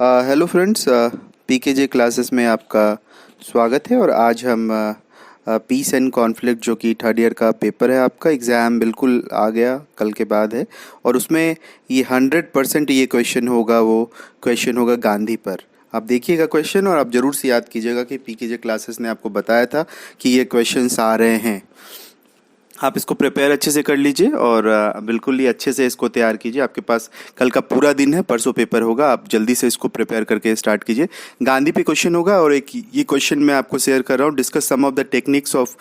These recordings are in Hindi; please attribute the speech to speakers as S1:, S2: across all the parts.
S1: हेलो फ्रेंड्स, पीकेजे क्लासेस में आपका स्वागत है। और आज हम पीस एंड कॉन्फ्लिक्ट जो कि थर्ड ईयर का पेपर है, आपका एग्ज़ाम बिल्कुल आ गया, कल के बाद है। और उसमें ये 100% ये क्वेश्चन होगा, वो क्वेश्चन होगा गांधी पर। आप देखिएगा क्वेश्चन और आप ज़रूर से याद कीजिएगा कि पीकेजे क्लासेस ने आपको बताया था कि ये क्वेश्चंस आ रहे हैं। आप इसको प्रिपेयर अच्छे से कर लीजिए और बिल्कुल ही अच्छे से इसको तैयार कीजिए। आपके पास कल का पूरा दिन है, परसों पेपर होगा, आप जल्दी से इसको प्रिपेयर करके स्टार्ट कीजिए। गांधी पे क्वेश्चन होगा और एक ये क्वेश्चन मैं आपको शेयर कर रहा हूँ। Discuss some of the techniques of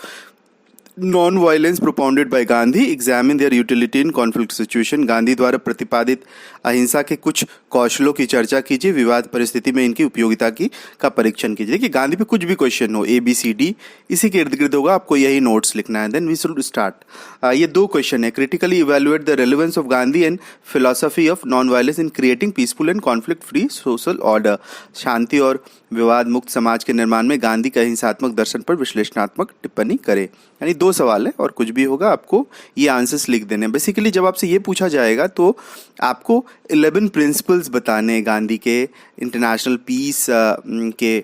S1: non violence propounded by Gandhi, examine their utility in conflict situation. Gandhi द्वारा प्रतिपादित अहिंसा के कुछ कौशलों की चर्चा कीजिए, विवाद परिस्थिति में इनकी उपयोगिता की का परीक्षण कीजिए। कि गांधी पे कुछ भी क्वेश्चन हो, ABCD इसी के इर्द गिर्द होगा, आपको यही नोट्स लिखना है। Then we should start. ये दो क्वेश्चन है। Critically evaluate the relevance of Gandhi and philosophy of non violence in creating peaceful and conflict free social order. शांति और विवाद मुक्त समाज के निर्माण में गांधी के अहिंसात्मक दर्शन पर विश्लेषणात्मक टिप्पणी करें। यानी दो सवाल है और कुछ भी होगा, आपको ये आंसर्स लिख देने। बेसिकली जब आपसे ये पूछा जाएगा तो आपको 11 प्रिंसिपल्स बताने गांधी के इंटरनेशनल पीस के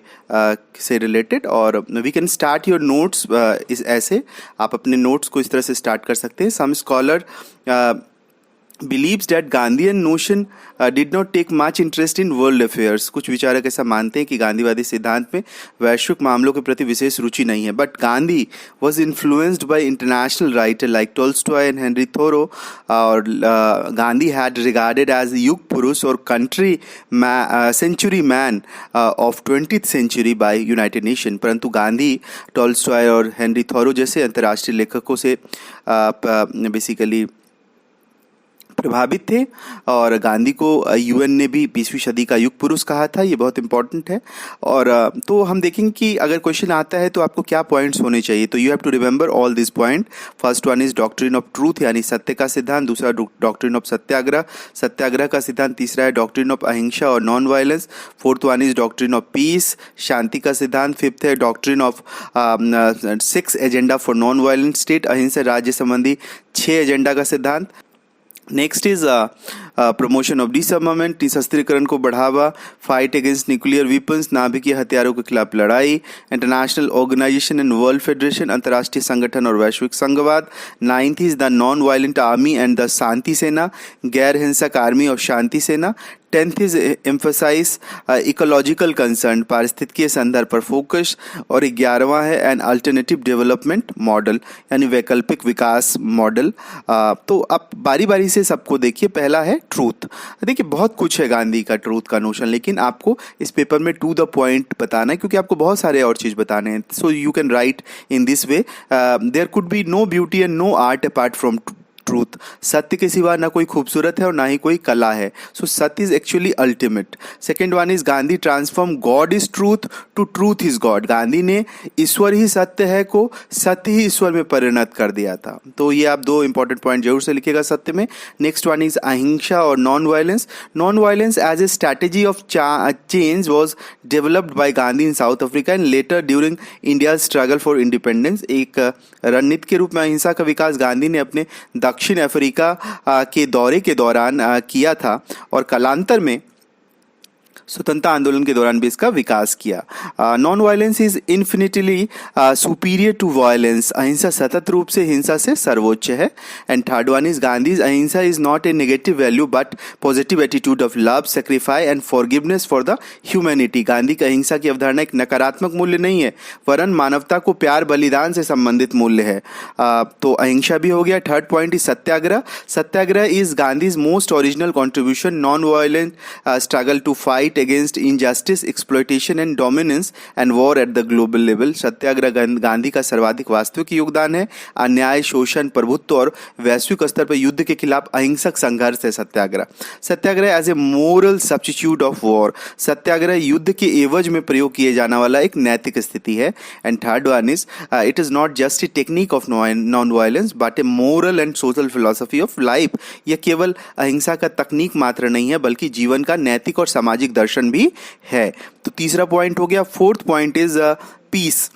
S1: से रिलेटेड। और we can start your notes इस ऐसे, आप अपने नोट्स को इस तरह से स्टार्ट कर सकते हैं। सम scholar believes that Gandhian notion did not take much interest in world affairs। कुछ विचारक ऐसा मानते हैं कि गांधीवादी सिद्धांत में वैश्विक मामलों के प्रति विशेष रुचि नहीं है। But Gandhi was influenced by international writer like Tolstoy and Henry Thoreau। और गांधी had regarded as युग पुरुष और country century man of 20th century by United Nation। परंतु गांधी टॉल्स्टॉय और हेनरी थॉरो जैसे अंतर्राष्ट्रीय लेखकों से बेसिकली प्रभावित थे। और गांधी को UN ने भी 20वीं सदी का युग पुरुष कहा था। ये बहुत इंपॉर्टेंट है। और तो हम देखेंगे कि अगर क्वेश्चन आता है तो आपको क्या पॉइंट्स होने चाहिए। तो you have to remember all this point. First one is doctrine of truth, यानी सत्य का सिद्धांत। दूसरा डॉक्ट्रिन ऑफ सत्याग्रह, सत्याग्रह का सिद्धांत। तीसरा है डॉक्ट्रिन ऑफ अहिंसा और non violence. Fourth one is doctrine of peace, शांति का सिद्धांत। फिफ्थ है doctrine of 6 agenda for non violent state, अहिंसा राज्य संबंधी 6 एजेंडा का सिद्धांत। Next is promotion of disarmament, निशस्त्रीकरण को बढ़ावा। फाइट अगेंस्ट न्यूक्लियर वेपन्स, नाभिकीय हथियारों के खिलाफ लड़ाई। International organisation and world federation, अंतर्राष्ट्रीय संगठन और वैश्विक संघवाद। Ninth is the non violent army and the Shanti Sena, गैर हिंसक आर्मी और शांति सेना। 10th is emphasise ecological concern, पारिस्थितिकीय संदर्भ पर फोकस। और 11वां है एन अल्टरनेटिव डेवलपमेंट मॉडल, यानी वैकल्पिक विकास मॉडल। तो आप बारी बारी से सबको देखिए। पहला है ट्रूथ। देखिए बहुत कुछ है गांधी का ट्रूथ का नोशन, लेकिन आपको इस पेपर में टू द पॉइंट बताना है, क्योंकि आपको बहुत सारे और चीज़ बताने हैं। So you can write in this way, there could be no beauty and no art apart from truth. सत्य के सिवा ना कोई खूबसूरत है और ना ही कोई कला है। सो सत्य is actually ultimate. Second one is Gandhi transform God is truth to truth is God. Gandhi ने ईश्वर ही सत्य है को सत्य ही ईश्वर में परिणत कर दिया था। तो ये आप दो इंपॉर्टेंट पॉइंट जरूर से लिखिएगा सत्य में। नेक्स्ट वन इज अहिंसा और non violence. Non violence as a strategy of change was developed by Gandhi in South Africa and later during India struggle for independence. एक रणनीति के रूप में अहिंसा का विकास गांधी ने अपने दक्षिण अफ्रीका के दौरे के दौरान किया था और कालांतर में स्वतंत्रता आंदोलन के दौरान भी इसका विकास किया। Non violence is infinitely superior to violence. अहिंसा सतत रूप से हिंसा से सर्वोच्च है। And third one is Gandhi ahimsa is not a negative value but positive attitude of love, sacrifice and forgiveness for the humanity. Gandhi की अहिंसा की अवधारणा एक नकारात्मक मूल्य नहीं है, वरन मानवता को प्यार बलिदान से संबंधित मूल्य है। तो अहिंसा भी हो गया। Third point is satyagraha. Satyagraha is Gandhi's most original contribution non violent struggle to fight against injustice, exploitation and dominance and war at the global level। सत्याग्रह गांधी का सर्वाधिक वास्तविक योगदान है। अन्याय, शोषण, प्रभुत्व और वैश्विक स्तर पर युद्ध के खिलाफ अहिंसक संघर्ष है satyagraha. Satyagraha as a moral substitute of war. Satyagraha युद्ध के एवज में प्रयोग किए जाने वाला एक नैतिक स्थिति है। And third one is it is not just a technique of non violence but A moral and social philosophy of life. यह केवल अहिंसा का तकनीक मात्र नहीं है, बल्कि जीवन का नैतिक और सामाजिक दर्शन भी है। तो तीसरा पॉइंट हो गया। Fourth point is peace.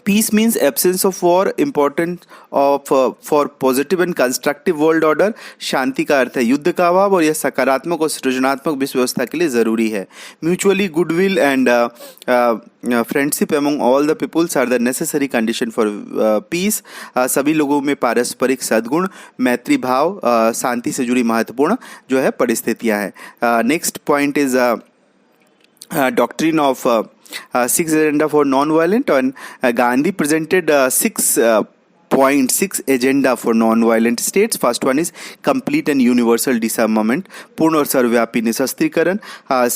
S1: Peace means absence of war, important of for positive and constructive world order. शांति का अर्थ है युद्ध का अभाव और यह सकारात्मक और सृजनात्मक विश्व व्यवस्था के लिए जरूरी है. Mutually goodwill and friendship among all the peoples are the necessary condition for peace. सभी लोगों में पारस्परिक सद्गुण, मैत्री भाव, शांति से जुड़ी महत्वपूर्ण जो है परिस्थितियां हैं. Next point is doctrine of six agenda for non-violent, and Gandhi presented six agenda for non-violent states. First one is complete and universal disarmament, पूर्ण और सर्वव्यापी निशस्त्रीकरण.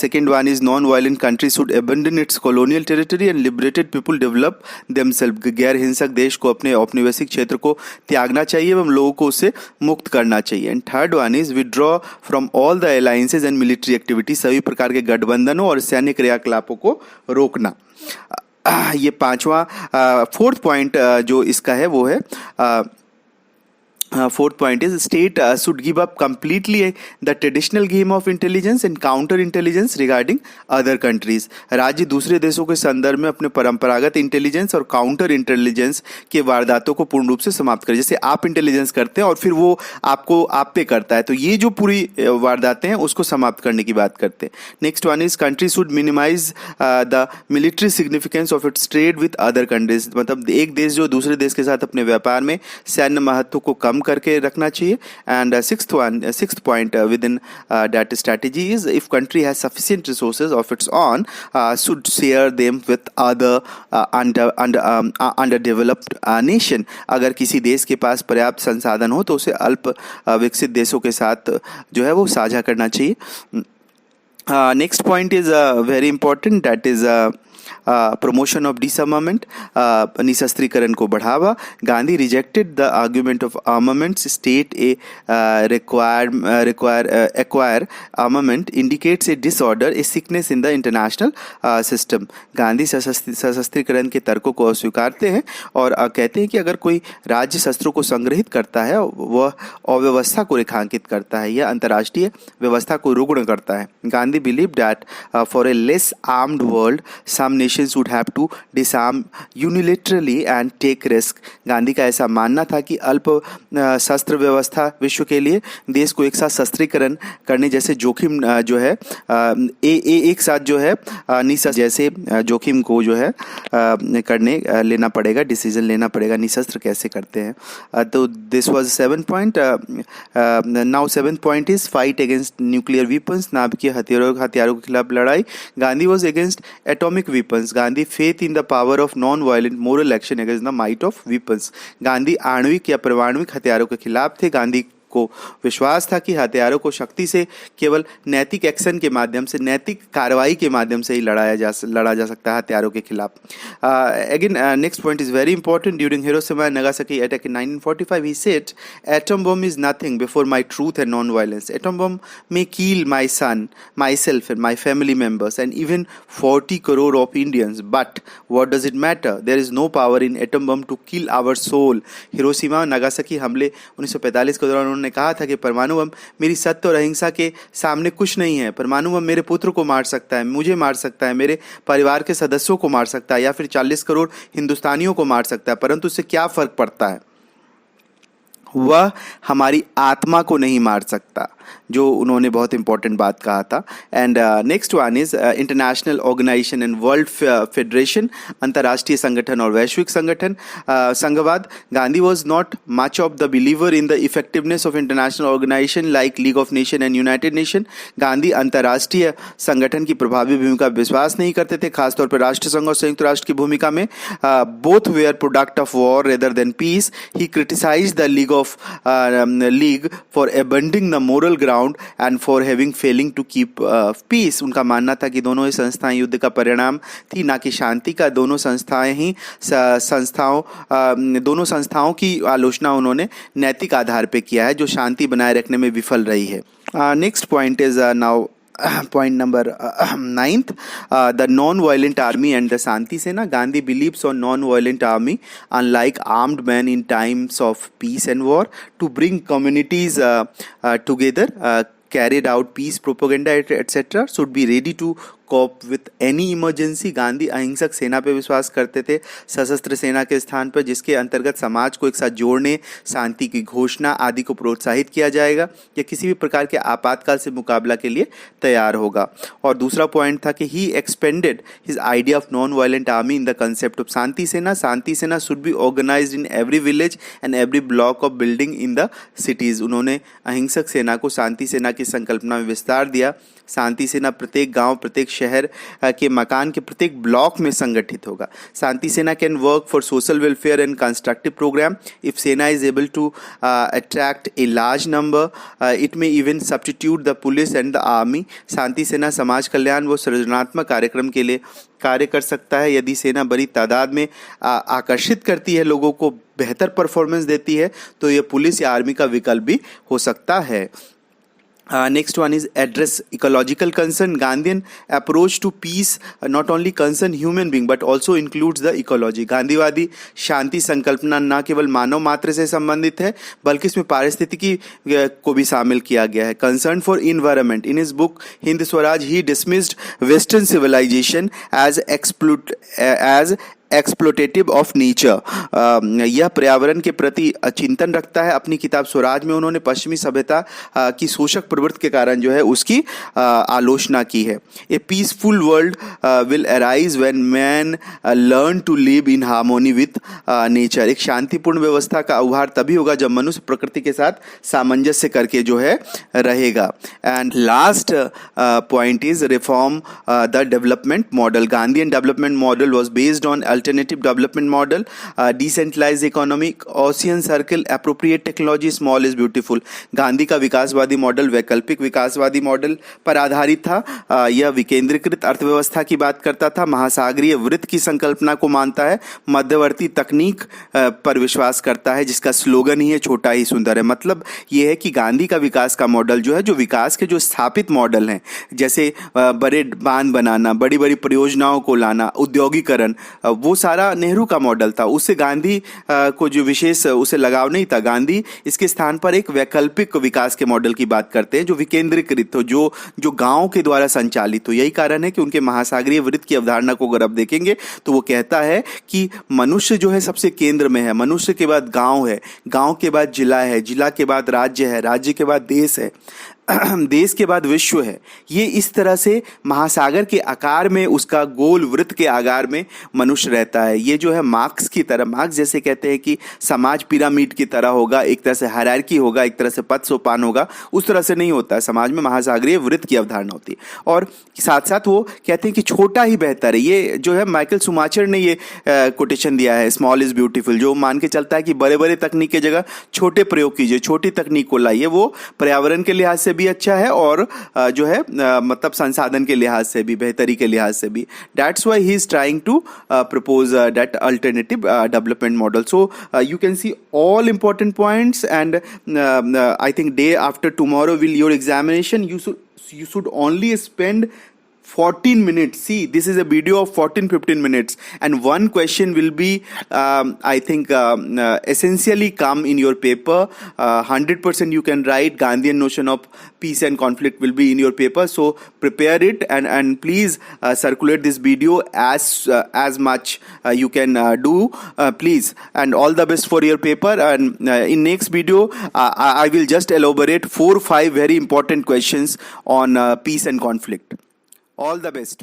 S1: Second one is non-violent country should abandon its colonial territory and liberated people develop themselves. गैर हिंसक देश को अपने औपनिवेशिक क्षेत्र को त्यागना चाहिए एवं लोगों को उससे मुक्त करना चाहिए. And third one is withdraw from all the alliances and military activities, सभी प्रकार के गठबंधनों और सैन्य क्रियाकलापों को रोकना. ये पांचवा फोर्थ पॉइंट जो इसका है वो है fourth point is state should give up completely the traditional game of intelligence and counter intelligence regarding other countries. राज्य दूसरे देशों के संदर्भ में अपने परंपरागत इंटेलिजेंस और काउंटर इंटेलिजेंस के वारदातों को पूर्ण रूप से समाप्त करें. जैसे आप इंटेलिजेंस करते हैं और फिर वो आपको आप पे करता है, तो ये जो पूरी वारदातें हैं उसको समाप्त करने की बात करते हैं. Next one is country should minimise the military significance of its trade with other countries. मतलब एक देश जो दूसरे देश के साथ अपने व्यापार में सैन्य महत्व को कम करके रखना चाहिए. And sixth point with in that strategy is if country has sufficient resources of its on should share them with other under developed nation. अगर किसी देश के पास पर्याप्त संसाधन हो तो उसे अल्प विकसित देशों के साथ जो है वो साझा करना चाहिए. Next point is very important, that is promotion of disarmament, निशस्त्रीकरण को बढ़ावा. Gandhi rejected the argument of armaments. State acquire armament indicates a disorder, a sickness in the international system. Gandhi सशस्त्रीकरण के तर्कों को अस्वीकारते हैं और कहते हैं कि अगर कोई राज्य शस्त्रों को संग्रहित करता है वह अव्यवस्था को रेखांकित करता है या अंतर्राष्ट्रीय व्यवस्था को रुग्ण करता है. Gandhi believed that for a less armed world some nations would have to disarm unilaterally and take risk. Gandhi का ऐसा मानना था कि अल्प शस्त्र व्यवस्था विश्व के लिए देश को एक साथ शस्त्रीकरण करने जैसे जोखिम जो है एक साथ जो है निशस्त्र जैसे जोखिम को जो है करने लेना पड़ेगा, डिसीजन लेना पड़ेगा. निशस्त्र कैसे करते हैं. तो this was 7 point. Now 7th point is fight against nuclear weapons. नाभिकीय हथियारों के खिलाफ लड़ाई. Gandhi was against atomic weapons. Gandhi faith in the power of non-violent moral action against the might of weapons. Gandhi आणविक या परमाणुक हथियारों के खिलाफ थे. गांधी को विश्वास था कि हथियारों को शक्ति से केवल नैतिक एक्शन के माध्यम से, नैतिक कार्रवाई के माध्यम से ही लड़ा जा सकता है हथियारों के खिलाफ. Again next point is very important. During Hiroshima and Nagasaki attack in 1945 he said atom bomb is nothing before my truth and non-violence. Atom bomb may kill my son, myself and my family members and even 40 crore of Indians, but what does it matter? There is no power in atom bomb to kill our soul. Hiroshima और नागासाकी हमले 1945 के दौरान उन्होंने कहा था कि परमाणु बम मेरी सत्य और अहिंसा के सामने कुछ नहीं है. परमाणु बम मेरे पुत्र को मार सकता है, मुझे मार सकता है, मेरे परिवार के सदस्यों को मार सकता है या फिर 40 करोड़ हिंदुस्तानियों को मार सकता है, परंतु उससे क्या फर्क पड़ता है. वह हमारी आत्मा को नहीं मार सकता, जो उन्होंने बहुत इंपॉर्टेंट बात कहा था. And next one is international organisation and world federation. अंतर्राष्ट्रीय संगठन और वैश्विक संगठन संघवाद. Gandhi was not much of the believer in the effectiveness of international organisation like League of Nation and United Nation. Gandhi अंतर्राष्ट्रीय संगठन की प्रभावी भूमिका विश्वास नहीं करते थे, खासतौर पर राष्ट्र संघ और संयुक्त राष्ट्र की भूमिका में. Both were product of war rather than peace. He criticise the league for abandoning the moral ground and for having failing to keep peace. उनका मानना था कि दोनों ही संस्थाएं युद्ध का परिणाम थी, ना कि शांति का. दोनों संस्थाओं की आलोचना उन्होंने नैतिक आधार पर किया है जो शांति बनाए रखने में विफल रही है. Next point is now point number 9th, the non-violent army and the Shanti Sena. Gandhi believes on non-violent army unlike armed men in times of peace and war to bring communities together, carried out peace propaganda etc. should be ready to cope with any emergency. Gandhi अहिंसक सेना पे विश्वास करते थे, सशस्त्र सेना के स्थान पर, जिसके अंतर्गत समाज को एक साथ जोड़ने, शांति की घोषणा आदि को प्रोत्साहित किया जाएगा या किसी भी प्रकार के आपातकाल से मुकाबला के लिए तैयार होगा। और दूसरा पॉइंट था कि he expanded his idea of non violent army in the concept of Shanti Sena. Shanti Sena should be organised in every village and every block of building in the cities. उन्होंने अहिंसक सेना को शांति सेना की संकल्पना में विस्तार दिया. शांति सेना प्रत्येक गांव, प्रत्येक शहर के मकान के प्रत्येक ब्लॉक में संगठित होगा. Shanti Sena can work for social welfare and constructive programme. If Sena is able to attract a large number, it may even substitute the police and the army. Shanti Sena समाज कल्याण व सृजनात्मक कार्यक्रम के लिए कार्य कर सकता है. यदि सेना बड़ी तादाद में आकर्षित करती है, लोगों को बेहतर परफॉर्मेंस देती है, तो यह पुलिस या आर्मी का विकल्प भी हो सकता है. Next one is address ecological concern. Gandhian approach to peace not only concern human being but also includes the ecology. गांधीवादी शांति संकल्पना न केवल मानव मात्र से संबंधित है बल्कि इसमें पारिस्थितिकी को भी शामिल किया गया है. Concern for environment. In his book Hind Swaraj he dismissed Western civilization as exploitative of nature. यह पर्यावरण के प्रति चिंतन रखता है. अपनी किताब स्वराज में उन्होंने पश्चिमी सभ्यता की शोषक प्रवृत्ति के कारण जो है उसकी आलोचना की है. A peaceful world will arise when man learn to live in harmony with nature. एक शांतिपूर्ण व्यवस्था का उभार तभी होगा जब मनुष्य प्रकृति के साथ सामंजस्य करके जो है रहेगा. And last point is reform the development model. Gandhian development model was based on alternative development model, decentralized economy, ocean circle, appropriate technology, small is beautiful. Gandhi का विकासवादी मॉडल वैकल्पिक विकासवादी मॉडल पर आधारित था. यह विकेंद्रीकृत अर्थव्यवस्था की बात करता था, महासागरीय वृत्त की संकल्पना को मानता है, मध्यवर्ती तकनीक पर विश्वास करता है, जिसका स्लोगन ही है छोटा ही सुंदर है. मतलब यह है कि गांधी का विकास का मॉडल जो है, जो विकास के जो स्थापित मॉडल हैं, जैसे बड़े बांध बनाना, बड़ी बड़ी परियोजनाओं को लाना, उद्योगीकरण, वो सारा नेहरू का मॉडल था. उससे गांधी को जो विशेष उसे लगाव नहीं था. गांधी इसके स्थान पर एक वैकल्पिक विकास के मॉडल की बात करते हैं जो विकेंद्रीकृत हो, जो गांव के द्वारा संचालित हो. यही कारण है कि उनके महासागरीय वृत्त की अवधारणा को अगर आप देखेंगे तो वो कहता है कि मनुष्य जो है सबसे केंद्र में है, मनुष्य के बाद गांव है, गांव के बाद जिला है, जिला के बाद राज्य है, राज्य के बाद देश है, देश के बाद विश्व है. ये इस तरह से महासागर के आकार में, उसका गोल वृत्त के आकार में मनुष्य रहता है. ये जो है मार्क्स की तरह, मार्क्स जैसे कहते हैं कि समाज पिरामिड की तरह होगा, एक तरह से हायरार्की होगा, एक तरह से पद सोपान होगा, उस तरह से नहीं होता है. समाज में महासागरीय वृत्त की अवधारणा होती है. और साथ साथ वो कहते हैं कि छोटा ही बेहतर है. ये जो है माइकल सुमाचर ने ये कोटेशन दिया है, स्मॉल इज ब्यूटीफुल, जो मान के चलता है कि बड़े बड़े तकनीक की जगह छोटे प्रयोग कीजिए, छोटी तकनीक को लाइए. वो पर्यावरण के लिहाज से भी अच्छा है और जो है मतलब संसाधन के लिहाज से भी, बेहतरी के लिहाज से भी. That's why he is trying to propose that alternative development model. So you can see all important points, and I think day after tomorrow will your examination. You should only spend 14 minutes. See, this is a video of 14-15 minutes, and one question will be I think essentially come in your paper. 100% you can write. Gandhian notion of peace and conflict will be in your paper, so prepare it, and please circulate this video as much you can do, please, and all the best for your paper. And in next video I will just elaborate 4-5 very important questions on peace and conflict. All the best.